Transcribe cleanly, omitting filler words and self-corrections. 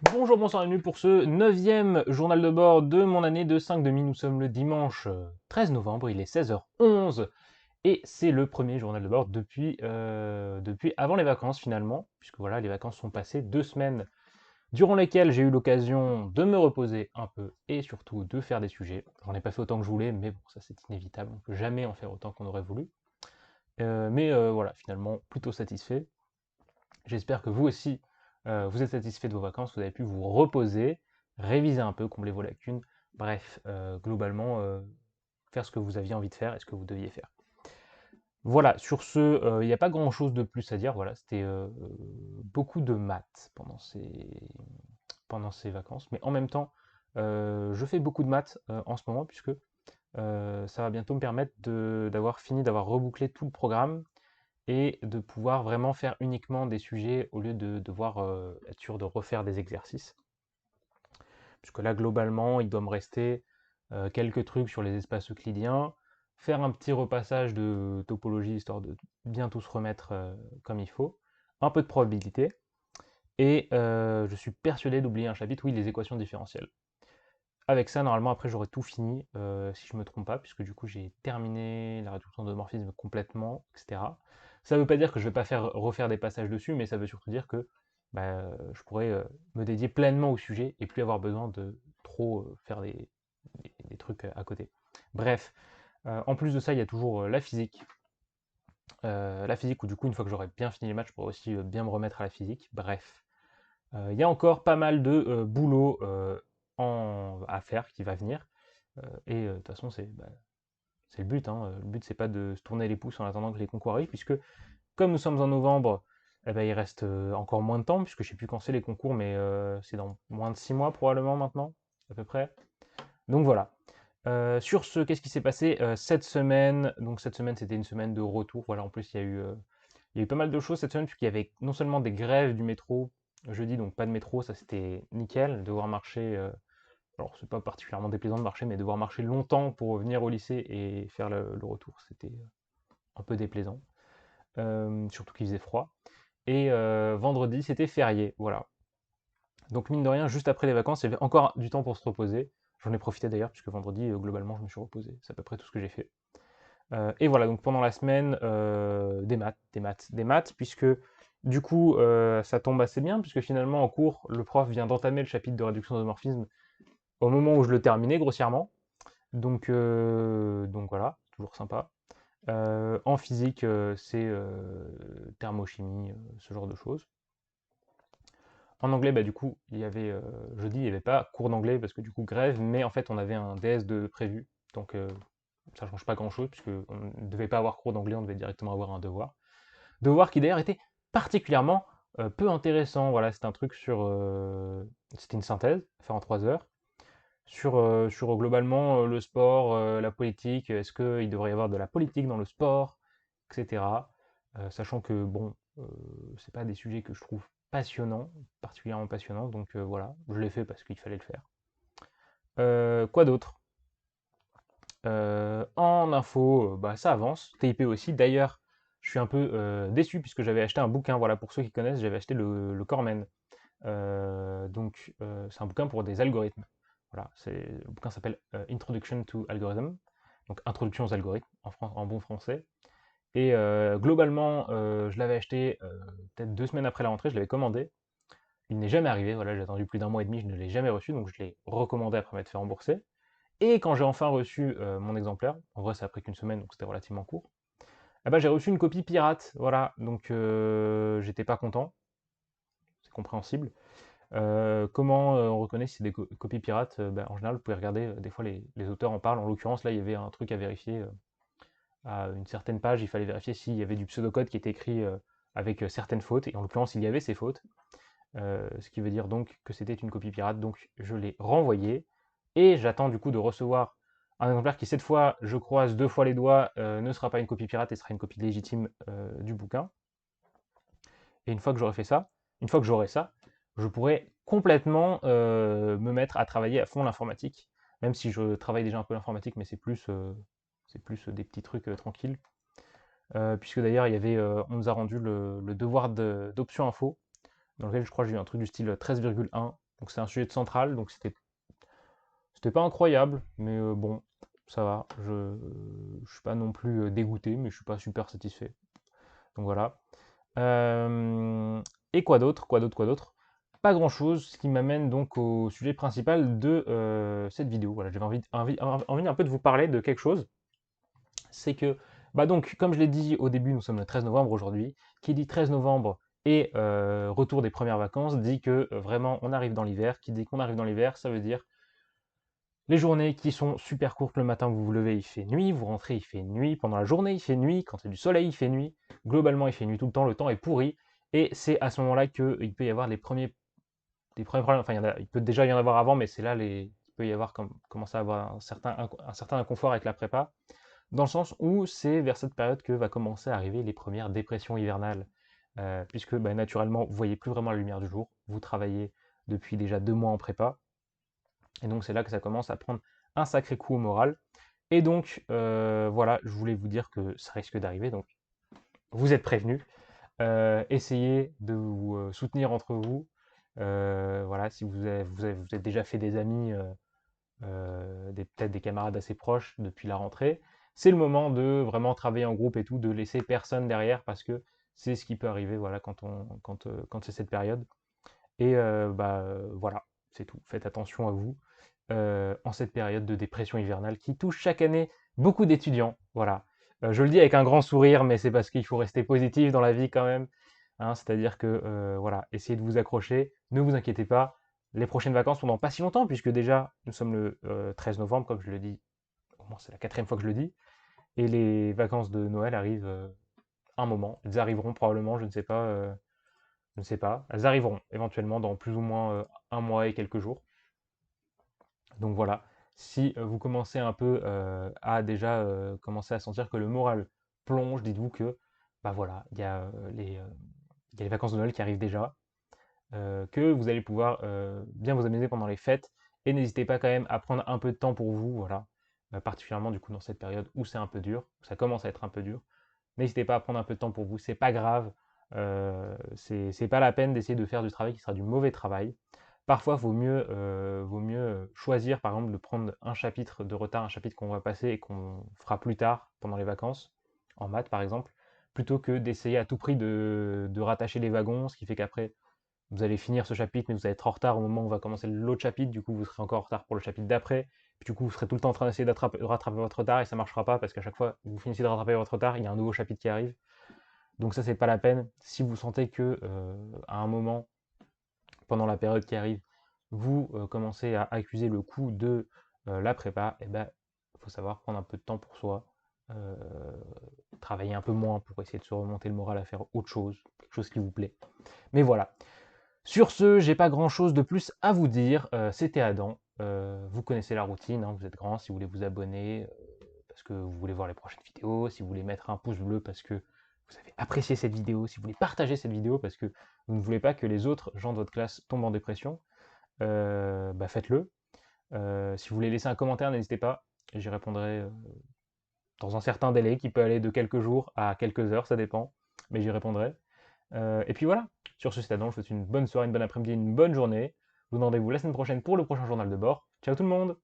Bonjour, bonsoir, bienvenue pour ce 9e journal de bord de mon année de 5 Nous sommes le dimanche 13 novembre, il est 16h11 et c'est le premier journal de bord depuis avant les vacances finalement, puisque voilà, les vacances sont passées 2 semaines durant lesquelles j'ai eu l'occasion de me reposer un peu et surtout de faire des sujets. J'en ai pas fait autant que je voulais, mais bon, ça c'est inévitable, on peut jamais en faire autant qu'on aurait voulu. Voilà, finalement, plutôt satisfait. J'espère que vous aussi, vous êtes satisfait de vos vacances, vous avez pu vous reposer, réviser un peu, combler vos lacunes. Bref, globalement, faire ce que vous aviez envie de faire et ce que vous deviez faire. Voilà, sur ce, il n'y a pas grand-chose de plus à dire. Voilà, c'était beaucoup de maths pendant ces vacances. Mais en même temps, je fais beaucoup de maths en ce moment, puisque ça va bientôt me permettre d'avoir fini, d'avoir rebouclé tout le programme et de pouvoir vraiment faire uniquement des sujets au lieu de devoir être sûr de refaire des exercices. Puisque là, globalement, il doit me rester quelques trucs sur les espaces euclidiens, faire un petit repassage de topologie, histoire de bien tout se remettre comme il faut, un peu de probabilité, et je suis persuadé d'oublier un chapitre, oui, les équations différentielles. Avec ça, normalement, après, j'aurai tout fini, si je me trompe pas, puisque du coup, j'ai terminé la réduction de morphisme complètement, etc. Ça ne veut pas dire que je ne vais pas refaire des passages dessus, mais ça veut surtout dire que je pourrais me dédier pleinement au sujet et plus avoir besoin de trop faire des trucs à côté. Bref, en plus de ça, il y a toujours la physique. La physique où du coup, une fois que j'aurai bien fini les maths, je pourrai aussi bien me remettre à la physique. Bref, il y a encore pas mal de boulot à faire qui va venir. De toute façon, c'est le but. Hein. Le but, c'est pas de se tourner les pouces en attendant que les concours arrivent, puisque comme nous sommes en novembre, eh ben, il reste encore moins de temps, puisque je sais plus quand c'est les concours, mais c'est dans moins de 6 mois probablement maintenant, à peu près. Donc voilà. Sur ce, qu'est-ce qui s'est passé cette semaine? Donc cette semaine, c'était une semaine de retour. Voilà, en plus, il y a eu pas mal de choses cette semaine, puisqu'il y avait non seulement des grèves du métro jeudi, donc pas de métro, ça c'était nickel, devoir marcher. Alors, c'est pas particulièrement déplaisant de marcher, mais devoir marcher longtemps pour venir au lycée et faire le retour, c'était un peu déplaisant. Surtout qu'il faisait froid. Et vendredi, c'était férié, voilà. Donc, mine de rien, juste après les vacances, il y avait encore du temps pour se reposer. J'en ai profité d'ailleurs, puisque vendredi, globalement, je me suis reposé. C'est à peu près tout ce que j'ai fait. Et voilà, donc pendant la semaine, des maths, des maths, des maths, puisque du coup, ça tombe assez bien, puisque finalement, en cours, le prof vient d'entamer le chapitre de réduction d'isomorphisme au moment où je le terminais, grossièrement. Donc voilà, toujours sympa. En physique, c'est thermochimie, ce genre de choses. En anglais, du coup, jeudi, il n'y avait pas cours d'anglais parce que du coup, grève, mais en fait, on avait un DS de prévu. Donc ça ne change pas grand-chose puisqu'on ne devait pas avoir cours d'anglais, on devait directement avoir un devoir. Devoir qui d'ailleurs était particulièrement peu intéressant. Voilà, c'était un truc c'était une synthèse, à faire en 3 heures sur globalement le sport, la politique, est-ce qu'il devrait y avoir de la politique dans le sport, etc. Sachant que, bon, c'est pas des sujets que je trouve passionnants, particulièrement passionnants, donc voilà, je l'ai fait parce qu'il fallait le faire. Quoi d'autre? En info, ça avance, TIP aussi. D'ailleurs, je suis un peu déçu puisque j'avais acheté un bouquin, voilà, pour ceux qui connaissent, j'avais acheté le Cormen. C'est un bouquin pour des algorithmes. Voilà, le bouquin s'appelle Introduction to Algorithm, donc Introduction aux algorithmes en bon français. Et globalement, je l'avais acheté peut-être 2 semaines après la rentrée, je l'avais commandé. Il n'est jamais arrivé, voilà, j'ai attendu plus d'un mois et demi, je ne l'ai jamais reçu, donc je l'ai recommandé après m'être fait rembourser. Et quand j'ai enfin reçu mon exemplaire, en vrai ça a pris qu'une semaine, donc c'était relativement court, eh ben, j'ai reçu une copie pirate, voilà, donc j'étais pas content, c'est compréhensible. Comment on reconnaît si c'est des copies pirates? En général, vous pouvez regarder, des fois les auteurs en parlent. En l'occurrence, là, il y avait un truc à vérifier. À une certaine page, il fallait vérifier s'il y avait du pseudocode qui était écrit avec certaines fautes. Et en l'occurrence, il y avait ces fautes. Ce qui veut dire donc que c'était une copie pirate. Donc je l'ai renvoyé. Et j'attends du coup de recevoir un exemplaire qui, cette fois, je croise 2 fois les doigts, ne sera pas une copie pirate et sera une copie légitime du bouquin. Et une fois que j'aurai fait ça, une fois que j'aurai ça, je pourrai complètement me mettre à travailler à fond l'informatique, même si je travaille déjà un peu l'informatique, mais c'est plus des petits trucs tranquilles. Puisque d'ailleurs, on nous a rendu le devoir d'option info, dans lequel je crois que j'ai eu un truc du style 13,1. Donc c'est un sujet central, donc c'était pas incroyable, mais bon, ça va. Je suis pas non plus dégoûté, mais je suis pas super satisfait. Donc voilà. Euh, et quoi d'autre? Quoi d'autre? Quoi d'autre? Pas grand-chose, ce qui m'amène donc au sujet principal de cette vidéo. Voilà, j'avais envie un peu de vous parler de quelque chose. C'est que, bah donc, comme je l'ai dit au début, nous sommes le 13 novembre aujourd'hui. Qui dit 13 novembre et retour des premières vacances dit que vraiment on arrive dans l'hiver. Qui dit qu'on arrive dans l'hiver, ça veut dire les journées qui sont super courtes. Le matin, vous vous levez, il fait nuit. Vous rentrez, il fait nuit. Pendant la journée, il fait nuit. Quand il y a du soleil, il fait nuit. Globalement, il fait nuit tout le temps. Le temps est pourri. Et c'est à ce moment-là qu'il peut y avoir les premiers problèmes. Enfin, il peut déjà y en avoir avant, mais c'est là il peut y avoir commencer à avoir un certain inconfort avec la prépa. Dans le sens où c'est vers cette période que va commencer à arriver les premières dépressions hivernales. Puisque bah, naturellement, vous voyez plus vraiment la lumière du jour. Vous travaillez depuis déjà 2 mois en prépa. Et donc c'est là que ça commence à prendre un sacré coup au moral. Et donc voilà, je voulais vous dire que ça risque d'arriver. Donc vous êtes prévenus. Essayez de vous soutenir entre vous. Voilà, si vous êtes déjà fait des amis, peut-être des camarades assez proches depuis la rentrée, c'est le moment de vraiment travailler en groupe et tout, de laisser personne derrière parce que c'est ce qui peut arriver voilà, quand c'est cette période. Et voilà, c'est tout. Faites attention à vous en cette période de dépression hivernale qui touche chaque année beaucoup d'étudiants. Voilà. Je le dis avec un grand sourire, mais c'est parce qu'il faut rester positif dans la vie quand même. Hein, c'est-à-dire que voilà, essayez de vous accrocher, ne vous inquiétez pas. Les prochaines vacances pendant pas si longtemps, puisque déjà nous sommes le 13 novembre, comme je le dis, au moins c'est la quatrième fois que je le dis, et les vacances de Noël arrivent un moment. Elles arriveront probablement, je ne sais pas. Elles arriveront éventuellement dans plus ou moins un mois et quelques jours. Donc voilà, si vous commencez un peu à déjà commencer à sentir que le moral plonge, dites-vous que bah voilà, il y a les vacances de Noël qui arrivent déjà, que vous allez pouvoir bien vous amuser pendant les fêtes, et n'hésitez pas quand même à prendre un peu de temps pour vous, voilà, particulièrement du coup dans cette période où c'est un peu dur, où ça commence à être un peu dur. N'hésitez pas à prendre un peu de temps pour vous, c'est pas grave, c'est pas la peine d'essayer de faire du travail qui sera du mauvais travail. Parfois, vaut mieux choisir, par exemple, de prendre un chapitre de retard, un chapitre qu'on va passer et qu'on fera plus tard, pendant les vacances, en maths par exemple, plutôt que d'essayer à tout prix de rattacher les wagons, ce qui fait qu'après, vous allez finir ce chapitre, mais vous allez être en retard au moment où on va commencer l'autre chapitre, du coup, vous serez encore en retard pour le chapitre d'après, puis du coup, vous serez tout le temps en train d'essayer de rattraper votre retard, et ça ne marchera pas, parce qu'à chaque fois que vous finissez de rattraper votre retard, il y a un nouveau chapitre qui arrive. Donc ça, c'est pas la peine. Si vous sentez que, à un moment, pendant la période qui arrive, vous commencez à accuser le coup de la prépa, et ben, il faut savoir prendre un peu de temps pour soi, euh, travailler un peu moins pour essayer de se remonter le moral à faire autre chose, quelque chose qui vous plaît. Mais voilà. Sur ce, j'ai pas grand chose de plus à vous dire. C'était Adam. Vous connaissez la routine, hein, vous êtes grand. Si vous voulez vous abonner parce que vous voulez voir les prochaines vidéos, si vous voulez mettre un pouce bleu parce que vous avez apprécié cette vidéo, si vous voulez partager cette vidéo parce que vous ne voulez pas que les autres gens de votre classe tombent en dépression, bah faites-le. Si vous voulez laisser un commentaire, n'hésitez pas. J'y répondrai dans un certain délai qui peut aller de quelques jours à quelques heures, ça dépend. Mais j'y répondrai. Et puis voilà, sur ce, c'est Adam, je vous souhaite une bonne soirée, une bonne après-midi, une bonne journée. Je vous donne rendez-vous la semaine prochaine pour le prochain journal de bord. Ciao tout le monde!